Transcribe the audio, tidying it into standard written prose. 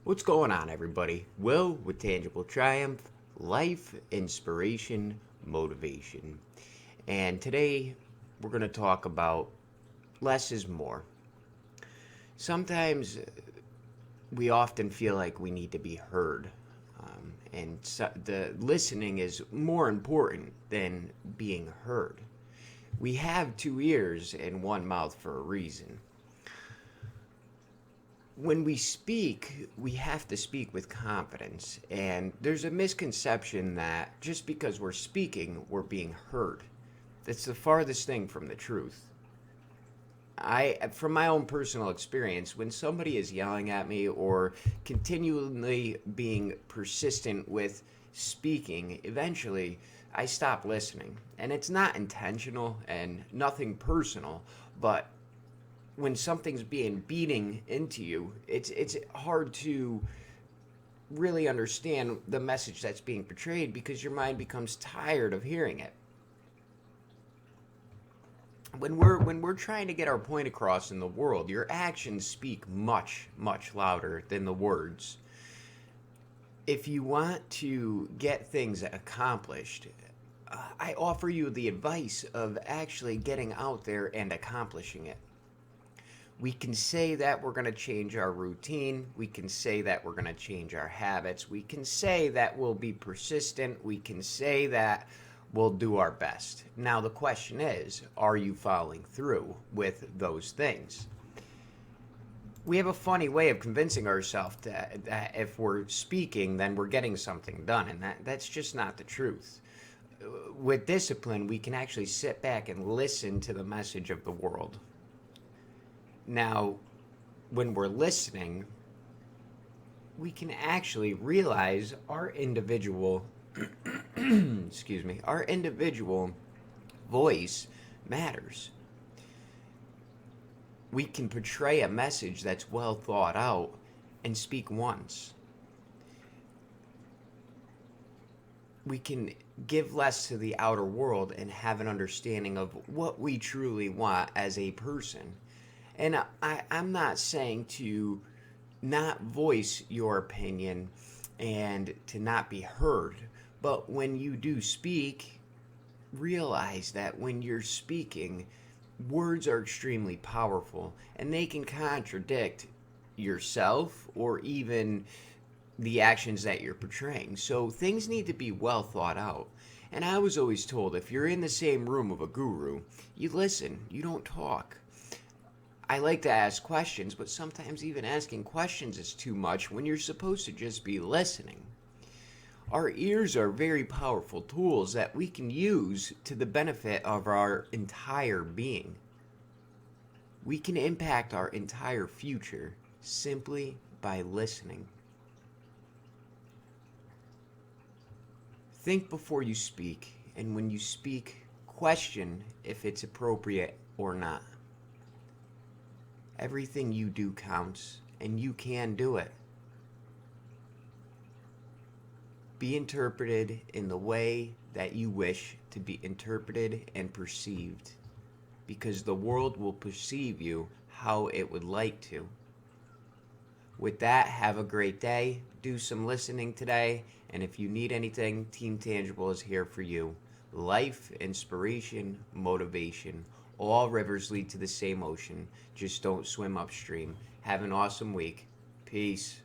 What's going on, everybody? Will with Tangible Triumph, Life, Inspiration, Motivation. And today we're going to talk about less is more. Sometimes we often feel like we need to be heard, and the listening is more important than being heard. We have two ears and one mouth for a reason. When we speak, we have to speak with confidence. And there's a misconception that just because we're speaking, we're being heard. That's the farthest thing from the truth. From my own personal experience, when somebody is yelling at me or continually being persistent with speaking, eventually I stop listening. And it's not intentional and nothing personal, but when something's being beating into you, it's hard to really understand the message that's being portrayed because your mind becomes tired of hearing it. When we're trying to get our point across in the world, your actions speak much louder than the words. If you want to get things accomplished, I offer you the advice of actually getting out there and accomplishing it. We can say that we're going to change our routine. We can say that we're going to change our habits. We can say that we'll be persistent. We can say that we'll do our best. Now, the question is, are you following through with those things? We have a funny way of convincing ourselves that if we're speaking, then we're getting something done, and that's just not the truth. With discipline, we can actually sit back and listen to the message of the world. Now, when we're listening, we can actually realize our individual our individual voice matters. We can portray a message that's well thought out and speak once. We can give less to the outer world and have an understanding of what we truly want as a person. And I'm not saying to not voice your opinion and to not be heard, but when you do speak, realize that when you're speaking, words are extremely powerful and they can contradict yourself or even the actions that you're portraying. So things need to be well thought out. And I was always told if you're in the same room of a guru, you listen, you don't talk. I like to ask questions, but sometimes even asking questions is too much when you're supposed to just be listening. Our ears are very powerful tools that we can use to the benefit of our entire being. We can impact our entire future simply by listening. Think before you speak, and when you speak, question if it's appropriate or not. Everything you do counts, and you can do it. Be interpreted in the way that you wish to be interpreted and perceived, because the world will perceive you how it would like to. With that, have a great day. Do some listening today, and if you need anything, Team Tangible is here for you. Life, inspiration, motivation. All rivers lead to the same ocean. Just don't swim upstream. Have an awesome week. Peace.